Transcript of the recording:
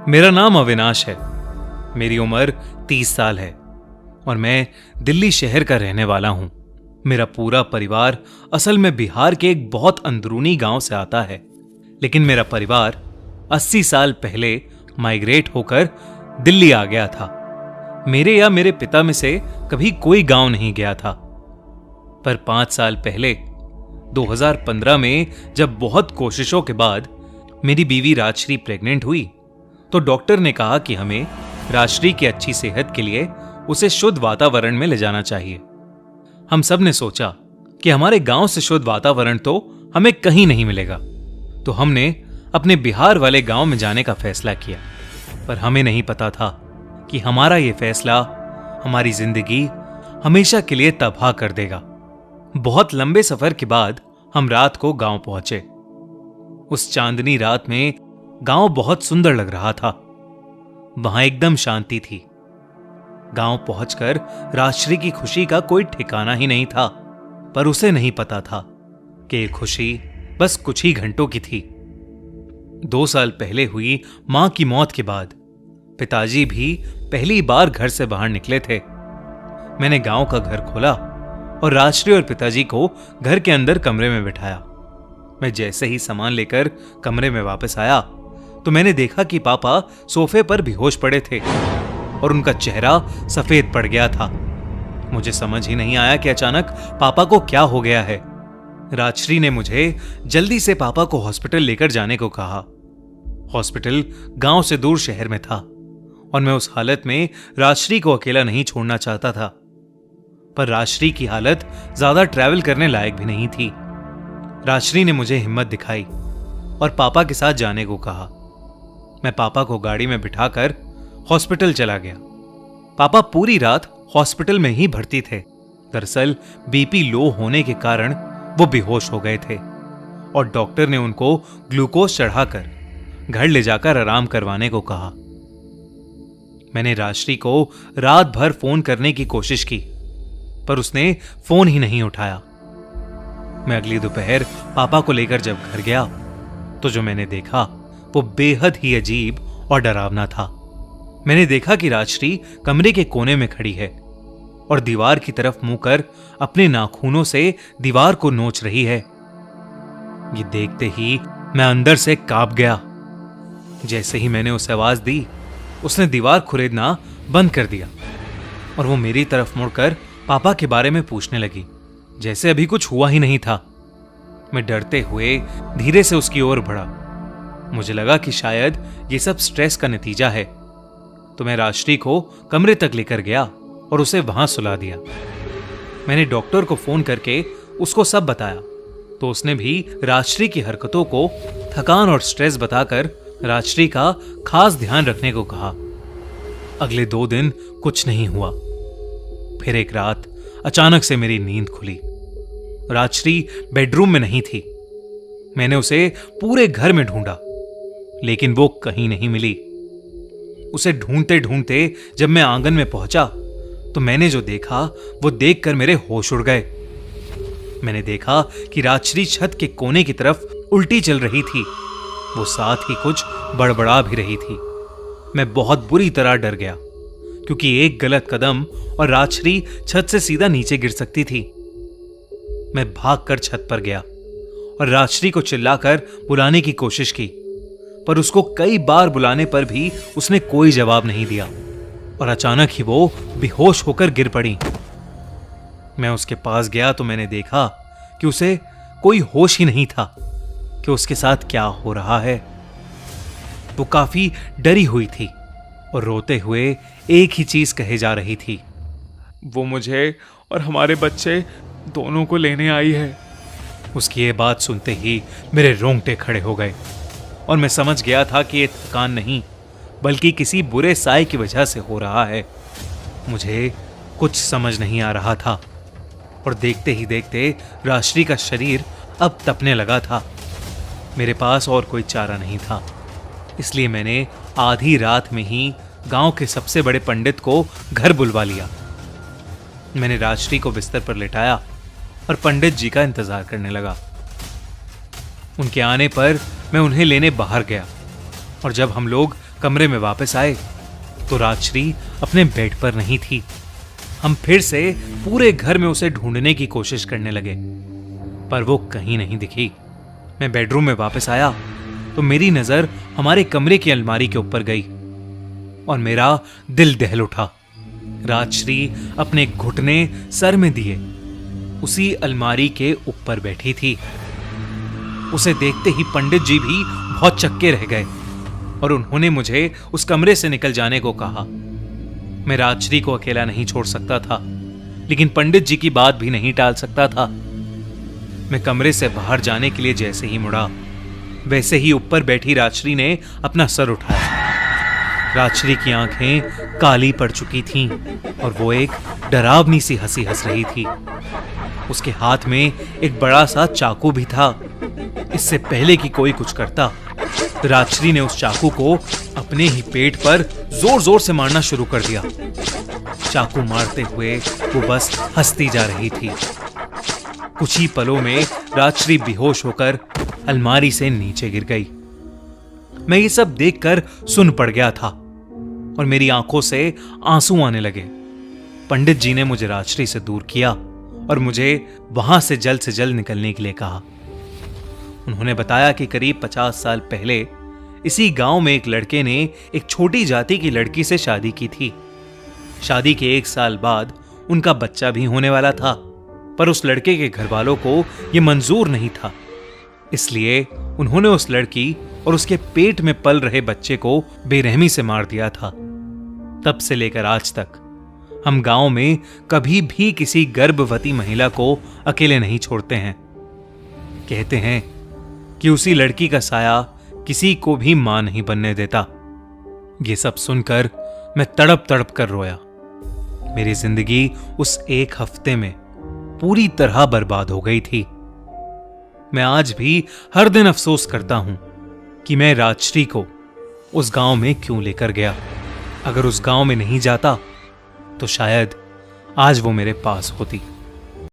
मेरा नाम अविनाश है। मेरी उम्र 30 साल है और मैं दिल्ली शहर का रहने वाला हूं। मेरा पूरा परिवार असल में बिहार के एक बहुत अंदरूनी गांव से आता है, लेकिन मेरा परिवार 80 साल पहले माइग्रेट होकर दिल्ली आ गया था। मेरे या मेरे पिता में से कभी कोई गांव नहीं गया था। पर 5 साल पहले 2015 में जब बहुत कोशिशों के बाद मेरी बीवी राजश्री प्रेग्नेंट हुई, तो डॉक्टर ने कहा कि हमें राजश्री की अच्छी सेहत के लिए उसे शुद्ध वातावरण में ले जाना चाहिए। हम सब ने सोचा कि हमारे गांव से शुद्ध वातावरण तो हमें कहीं नहीं मिलेगा, तो हमने अपने बिहार वाले गांव में जाने का फैसला किया। पर हमें नहीं पता था कि हमारा यह फैसला हमारी जिंदगी हमेशा के लिए तबाह कर देगा। बहुत लंबे सफर के बाद हम रात को गांव पहुंचे। उस चांदनी रात में गांव बहुत सुंदर लग रहा था। वहां एकदम शांति थी। गांव पहुंचकर राजश्री की खुशी का कोई ठिकाना ही नहीं था, पर उसे नहीं पता था कि ये खुशी बस कुछ ही घंटों की थी। 2 साल पहले हुई मां की मौत के बाद पिताजी भी पहली बार घर से बाहर निकले थे। मैंने गांव का घर खोला और राजश्री और पिताजी को घर के अंदर कमरे में बिठाया। मैं जैसे ही सामान लेकर कमरे में वापस आया तो मैंने देखा कि पापा सोफे पर बेहोश पड़े थे और उनका चेहरा सफेद पड़ गया था। मुझे समझ ही नहीं आया कि अचानक पापा को क्या हो गया है। राजश्री ने मुझे जल्दी से पापा को हॉस्पिटल लेकर जाने को कहा। हॉस्पिटल गांव से दूर शहर में था और मैं उस हालत में राजश्री को अकेला नहीं छोड़ना चाहता था। पर राजश्री की हालत ज्यादा ट्रैवल करने लायक भी नहीं थी। राजश्री ने मुझे हिम्मत दिखाई और पापा के साथ जाने को कहा। मैं पापा को गाड़ी में बिठाकर हॉस्पिटल चला गया। पापा पूरी रात हॉस्पिटल में ही भर्ती थे। दरअसल बीपी लो होने के कारण वो बेहोश हो गए थे और डॉक्टर ने उनको ग्लूकोज चढ़ाकर घर ले जाकर आराम करवाने को कहा। मैंने राजश्री को रात भर फोन करने की कोशिश की, पर उसने फोन ही नहीं उठाया। मैं अगली दोपहर पापा को लेकर जब घर गया तो जो मैंने देखा वो बेहद ही अजीब और डरावना था। मैंने देखा कि राजश्री कमरे के कोने में खड़ी है और दीवार की तरफ मुंह कर अपने नाखूनों से दीवार को नोच रही है। ये देखते ही मैं अंदर से कांप गया। जैसे ही मैंने उसे आवाज दी, उसने दीवार खुरेदना बंद कर दिया और वो मेरी तरफ मुड़कर पापा के बारे में पूछने लगी, जैसे अभी कुछ हुआ ही नहीं था। मैं डरते हुए धीरे से उसकी ओर बढ़ा। मुझे लगा कि शायद ये सब स्ट्रेस का नतीजा है, तो मैं राजश्री को कमरे तक लेकर गया और उसे वहां सुला दिया। मैंने डॉक्टर को फोन करके उसको सब बताया, तो उसने भी राजश्री की हरकतों को थकान और स्ट्रेस बताकर राजश्री का खास ध्यान रखने को कहा। अगले 2 दिन कुछ नहीं हुआ। फिर एक रात अचानक से मेरी नींद खुली। राजश्री बेडरूम में नहीं थी। मैंने उसे पूरे घर में ढूंढा, लेकिन वो कहीं नहीं मिली। उसे ढूंढते ढूंढते जब मैं आंगन में पहुंचा तो मैंने जो देखा वो देखकर मेरे होश उड़ गए। मैंने देखा कि राजश्री छत के कोने की तरफ उल्टी चल रही थी। वो साथ ही कुछ बड़बड़ा भी रही थी। मैं बहुत बुरी तरह डर गया, क्योंकि एक गलत कदम और राजश्री छत से सीधा नीचे गिर सकती थी। मैं भागकर छत पर गया और राजश्री को चिल्लाकर बुलाने की कोशिश की, पर उसको कई बार बुलाने पर भी उसने कोई जवाब नहीं दिया और अचानक ही वो बेहोश होकर गिर पड़ी। मैं उसके पास गया तो मैंने देखा कि उसे कोई होश ही नहीं था कि उसके साथ क्या हो रहा है। वो काफी डरी हुई थी और रोते हुए एक ही चीज कहे जा रही थी, वो मुझे और हमारे बच्चे दोनों को लेने आई है। उसकी ये बात सुनते ही मेरे रोंगटे खड़े हो गए और मैं समझ गया था कि ये थकान नहीं, बल्कि किसी बुरे साए की वजह से हो रहा है। मुझे कुछ समझ नहीं आ रहा था और देखते ही देखते राजश्री का शरीर अब तपने लगा था। मेरे पास और कोई चारा नहीं था, इसलिए मैंने आधी रात में ही गांव के सबसे बड़े पंडित को घर बुलवा लिया। मैंने राजश्री को बिस्तर पर लेटाया और पंडित जी का इंतजार करने लगा। उनके आने पर मैं उन्हें लेने बाहर गया और जब हम लोग कमरे में वापस आए तो राजश्री अपने बेड पर नहीं थी। हम फिर से पूरे घर में उसे ढूंढने की कोशिश करने लगे, पर वो कहीं नहीं दिखी। मैं बेडरूम में वापस आया तो मेरी नजर हमारे कमरे की अलमारी के ऊपर गई और मेरा दिल दहल उठा। राजश्री अपने घुटने सर में दिए उसी अलमारी के ऊपर बैठी थी। उसे देखते ही पंडित जी भी बहुत चक्के रह गए और उन्होंने मुझे उस कमरे से निकल जाने को कहा। मैं राजश्री को अकेला नहीं छोड़ सकता था, लेकिन पंडित जी की बात भी नहीं टाल सकता था। मैं कमरे से बाहर जाने के लिए जैसे ही मुड़ा, वैसे ही ऊपर बैठी राजश्री ने अपना सर उठाया। राजश्री की आंखें काली पड़ चुकी थीं और वो एक डरावनी सी हंसी हंस रही थी। उसके हाथ में एक बड़ा सा चाकू भी था। इससे पहले कि कोई कुछ करता, राजश्री ने उस चाकू को अपने ही पेट पर जोर जोर से मारना शुरू कर दिया। चाकू मारते हुए वो बस हंसती जा रही थी। कुछ ही पलों में राजश्री बेहोश होकर अलमारी से नीचे गिर गई। मैं ये सब देखकर सुन पड़ गया था और मेरी आंखों से आंसू आने लगे। पंडित जी ने मुझे राजश्री से दूर किया और मुझे वहां से जल्द निकलने के लिए कहा। उन्होंने बताया कि करीब 50 साल पहले इसी गांव में एक लड़के ने एक छोटी जाति की लड़की से शादी की थी। शादी के 1 साल बाद उनका बच्चा भी होने वाला था, पर उस लड़के के घर वालों को यह मंजूर नहीं था। इसलिए उन्होंने उस लड़की और उसके पेट में पल रहे बच्चे को बेरहमी से मार दिया था। तब से लेकर आज तक हम गांव में कभी भी किसी गर्भवती महिला को अकेले नहीं छोड़ते हैं। कहते हैं कि उसी लड़की का साया किसी को भी मां नहीं बनने देता। ये सब सुनकर मैं तड़प तड़प कर रोया। मेरी जिंदगी उस 1 हफ्ते में पूरी तरह बर्बाद हो गई थी। मैं आज भी हर दिन अफसोस करता हूं कि मैं राजश्री को उस गांव में क्यों लेकर गया। अगर उस गांव में नहीं जाता तो शायद आज वो मेरे पास होती।